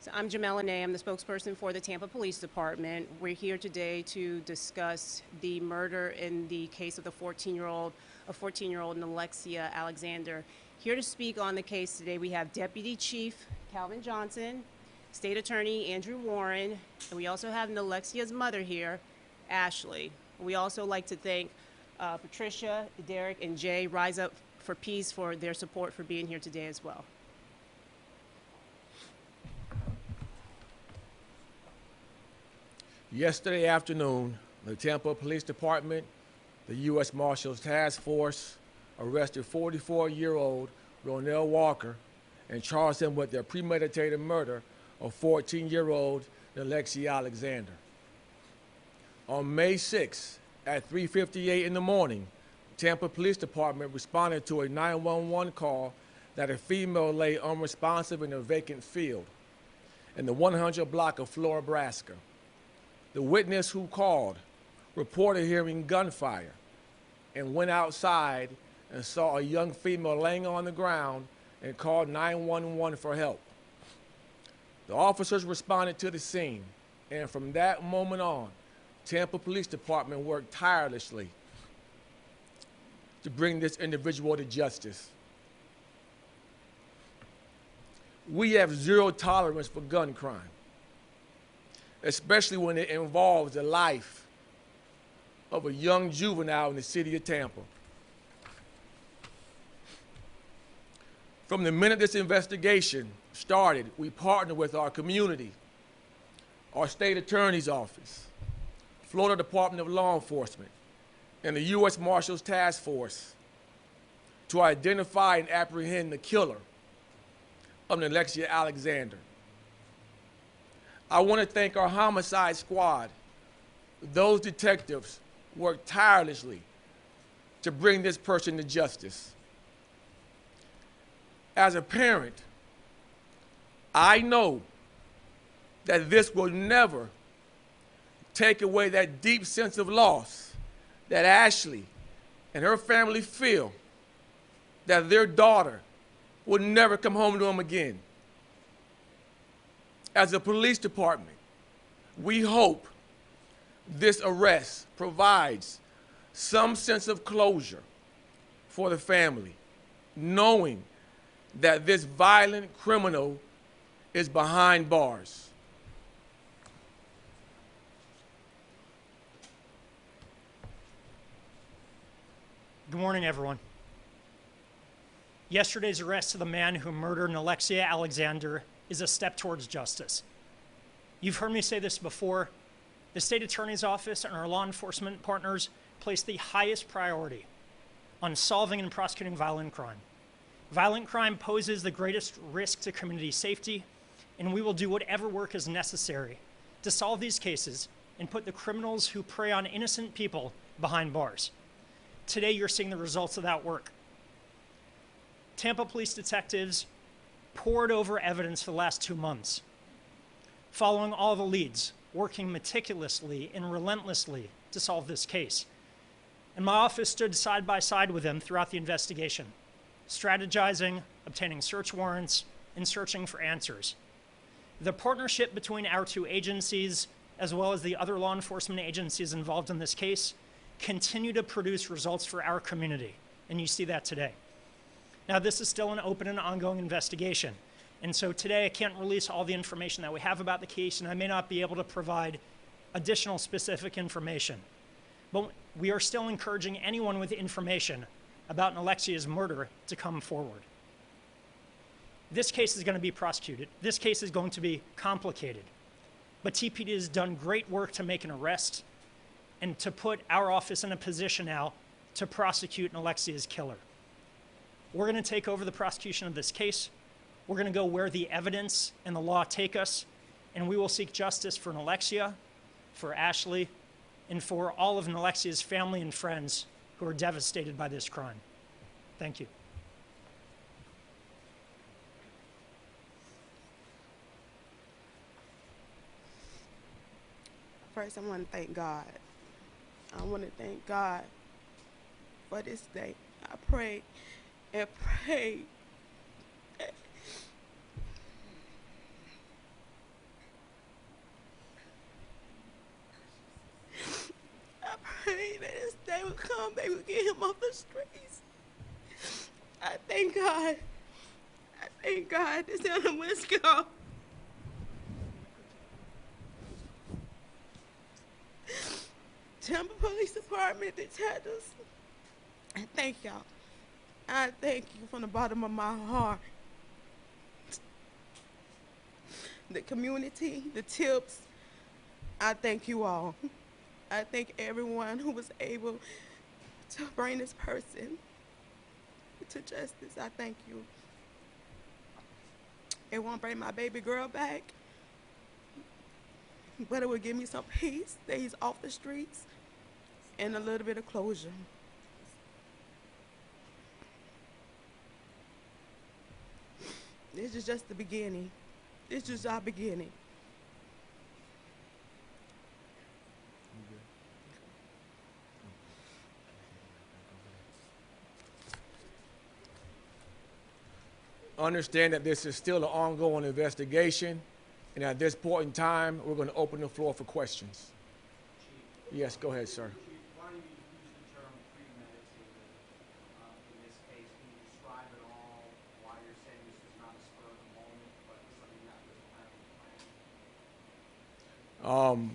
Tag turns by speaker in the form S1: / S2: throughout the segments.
S1: So I'm Jamela Nay. I'm the spokesperson for the Tampa Police Department. We're here today to discuss the murder in the case of the 14-year-old Nilexia Alexander. Here to speak on the case today, we have Deputy Chief Calvin Johnson, State Attorney Andrew Warren, and we also have Nilexia's mother here, Ashley. We also like to thank Patricia, Derek, and Jay, Rise Up for Peace, for their support for being here today as well.
S2: Yesterday afternoon, the Temple Police Department, the U.S. Marshals Task Force, arrested 44-year-old Ronell Walker and charged him with the premeditated murder of 14-year-old Nilexia Alexander. On May 6 at 3:58 in the morning, Tampa Police Department responded to a 911 call that a female lay unresponsive in a vacant field in the 100 block of Flora, Nebraska. The witness who called reported hearing gunfire and went outside and saw a young female laying on the ground and called 911 for help. The officers responded to the scene, and from that moment on, Tampa Police Department worked tirelessly to bring this individual to justice. We have zero tolerance for gun crime, especially when it involves the life of a young juvenile in the city of Tampa. From the minute this investigation started, we partnered with our community, our state attorney's office, Florida Department of Law Enforcement, and the U.S. Marshals Task Force to identify and apprehend the killer of Nilexia Alexander. I want to thank our homicide squad. Those detectives worked tirelessly to bring this person to justice. As a parent, I know that this will never take away that deep sense of loss that Ashley and her family feel that their daughter will never come home to them again. As a police department, we hope this arrest provides some sense of closure for the family, knowing that this violent criminal is behind bars.
S3: Good morning, everyone. Yesterday's arrest of the man who murdered Nilexia Alexander is a step towards justice. You've heard me say this before. The state attorney's office and our law enforcement partners place the highest priority on solving and prosecuting violent crime. Violent crime poses the greatest risk to community safety, and we will do whatever work is necessary to solve these cases and put the criminals who prey on innocent people behind bars. Today, you're seeing the results of that work. Tampa police detectives pored over evidence for the last 2 months, following all the leads, working meticulously and relentlessly to solve this case. And my office stood side by side with them throughout the investigation, strategizing, obtaining search warrants, and searching for answers. The partnership between our two agencies, as well as the other law enforcement agencies involved in this case, continue to produce results for our community, and you see that today. Now, this is still an open and ongoing investigation, and so today I can't release all the information that we have about the case, and I may not be able to provide additional specific information. But we are still encouraging anyone with information about Nilexia's murder to come forward. This case is going to be prosecuted. This case is going to be complicated, but TPD has done great work to make an arrest and to put our office in a position now to prosecute Nilexia's killer. We're going to take over the prosecution of this case. We're going to go where the evidence and the law take us, and we will seek justice for Nilexia, for Ashley, and for all of Nilexia's family and friends who are devastated by this crime. Thank you.
S4: First, I want to thank God. I want to thank God for this day. I pray and pray baby, get him off the streets. I thank God. I thank God. This down in Wisco. Temple Police Department detectives. I thank y'all. I thank you from the bottom of my heart. The community, the tips, I thank you all. I thank everyone who was able to bring this person to justice. I thank you. It won't bring my baby girl back, but it will give me some peace that he's off the streets and a little bit of closure. This is just the beginning. This is our beginning.
S2: Understand that this is still an ongoing investigation, and at this point in time, we're going to open the floor for questions. Yes, go ahead, sir.
S5: Chief, why do you use the term premeditated in this case? Can you describe at all why you're saying this was not a spur of the moment, but something that was planned?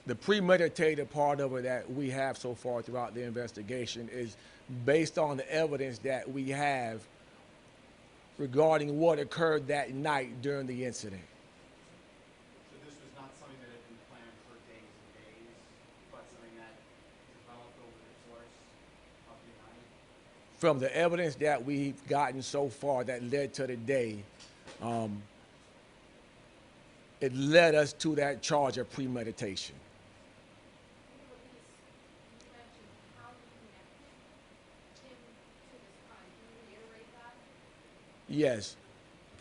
S2: The premeditated part of it that we have so far throughout the investigation is based on the evidence that we have regarding what occurred that night during the incident.
S5: So this was not something that had been planned for days and days, but something that developed over the course of the night?
S2: From the evidence that we've gotten so far that led to the day, it led us to that charge of premeditation. Yes,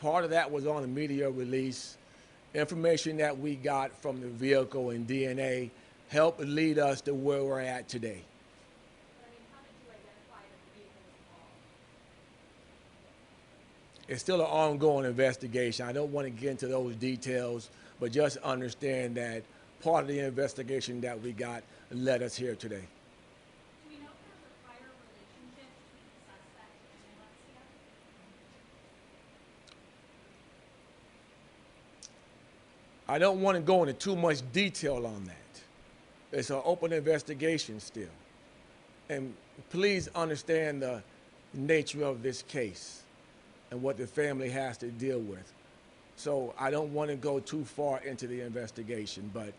S2: part of that was on the media release. Information that we got from the vehicle and DNA helped lead us to where we're at today.
S6: How did you identify that the vehicle was involved?
S2: It's still an ongoing investigation. I don't want to get into those details, but just understand that part of the investigation that we got led us here today.
S6: Do we know if there's a prior relationship between the suspect and Nilexia?
S2: I don't want to go into too much detail on that. It's an open investigation still. And please understand the nature of this case and what the family has to deal with. So I don't want to go too far into the investigation, but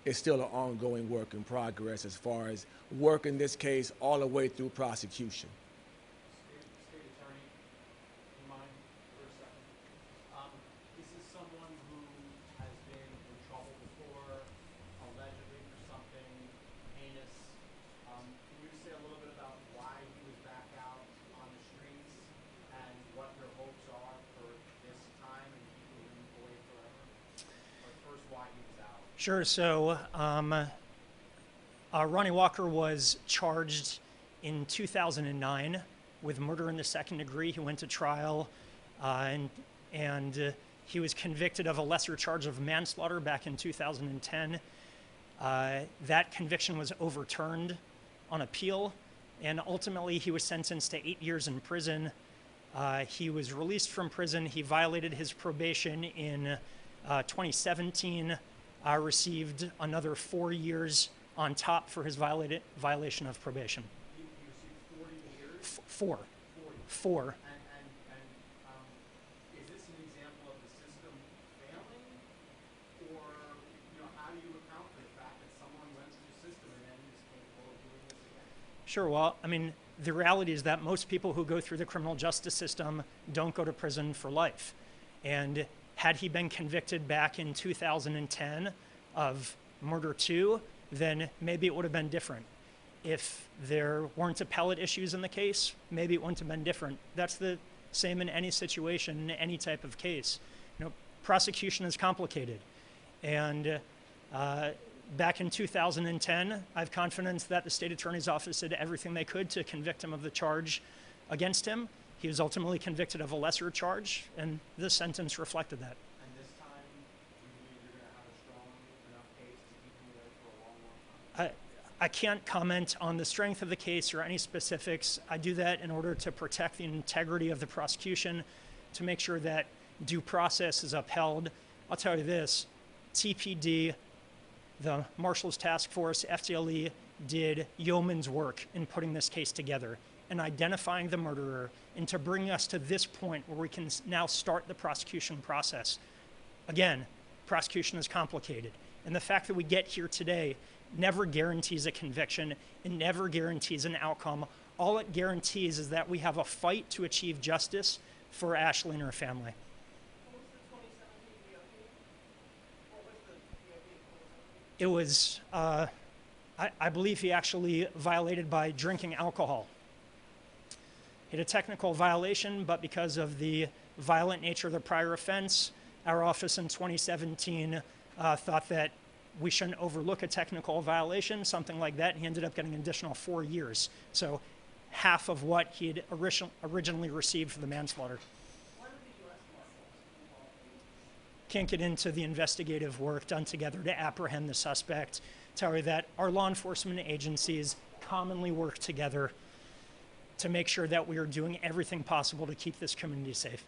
S2: it's still an ongoing work in progress as far as working this case all the way through prosecution.
S5: State Attorney, do you mind for a second? This is someone who has been in trouble before, allegedly for something heinous. Can you say a little bit about why he was back out on the streets and what your hopes are for this time and keeping him away forever? But first, why he was out?
S3: Sure. So Ronnie Walker was charged in 2009 with murder in the second degree. He went to trial, and he was convicted of a lesser charge of manslaughter back in 2010. That conviction was overturned on appeal, and ultimately he was sentenced to 8 years in prison. He was released from prison. He violated his probation in 2017, received another 4 years on top for his violation of probation.
S5: He received 40 years?
S3: Four.
S5: 40.
S3: 4.
S5: Is this an example of the system failing, or how do you account for the fact that someone went through the system and then is capable of doing this again?
S3: Sure. Well, I mean, the reality is that most people who go through the criminal justice system don't go to prison for life. And had he been convicted back in 2010 of murder 2, then maybe it would have been different. If there weren't appellate issues in the case, maybe it wouldn't have been different. That's the same in any situation, in any type of case. Prosecution is complicated. And back in 2010, I have confidence that the state attorney's office did everything they could to convict him of the charge against him. He was ultimately convicted of a lesser charge, and the sentence reflected that.
S5: And this time, do you believe you're going to have a strong enough case to keep him there for a long, long time?
S3: I can't comment on the strength of the case or any specifics. I do that in order to protect the integrity of the prosecution, to make sure that due process is upheld. I'll tell you this, TPD, the Marshals Task Force, FTLE, did yeoman's work in putting this case together and identifying the murderer, and to bring us to this point where we can now start the prosecution process. Again, prosecution is complicated, and the fact that we get here today never guarantees a conviction. It never guarantees an outcome. All it guarantees is that we have a fight to achieve justice for Ashley and her family. It was, I believe he actually violated by drinking alcohol. He had a technical violation, but because of the violent nature of the prior offense, our office in 2017 thought that we shouldn't overlook a technical violation, something like that. He ended up getting an additional 4 years. So half of what he'd originally received for the manslaughter. Can't get into the investigative work done together to apprehend the suspect. Tell you that our law enforcement agencies commonly work together to make sure that we are doing everything possible to keep this community safe.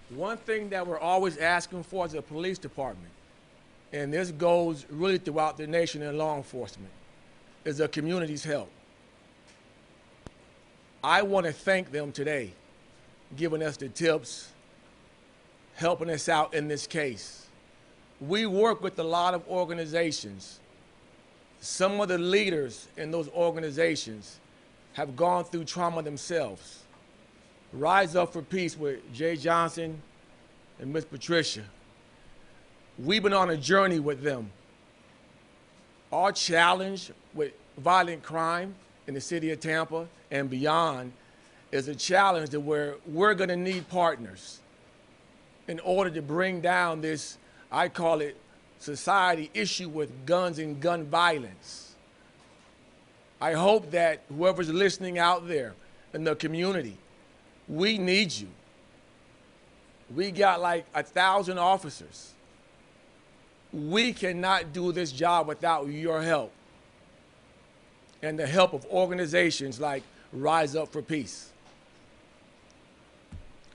S2: One thing that we're always asking for as a police department, and this goes really throughout the nation in law enforcement, is the community's help. I want to thank them today, giving us the tips, helping us out in this case. We work with a lot of organizations. Some of the leaders in those organizations have gone through trauma themselves. Rise Up for Peace with Jay Johnson and Miss Patricia. We've been on a journey with them. Our challenge with violent crime in the city of Tampa and beyond is a challenge that we're going to need partners in order to bring down this, I call it, society issue with guns and gun violence. I hope that whoever's listening out there in the community, we need you. We got like 1,000 officers. We cannot do this job without your help and the help of organizations like Rise Up for Peace.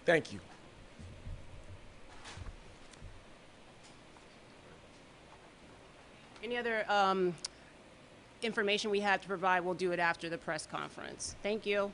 S2: Thank you.
S1: Any other information we have to provide, we'll do it after the press conference. Thank you.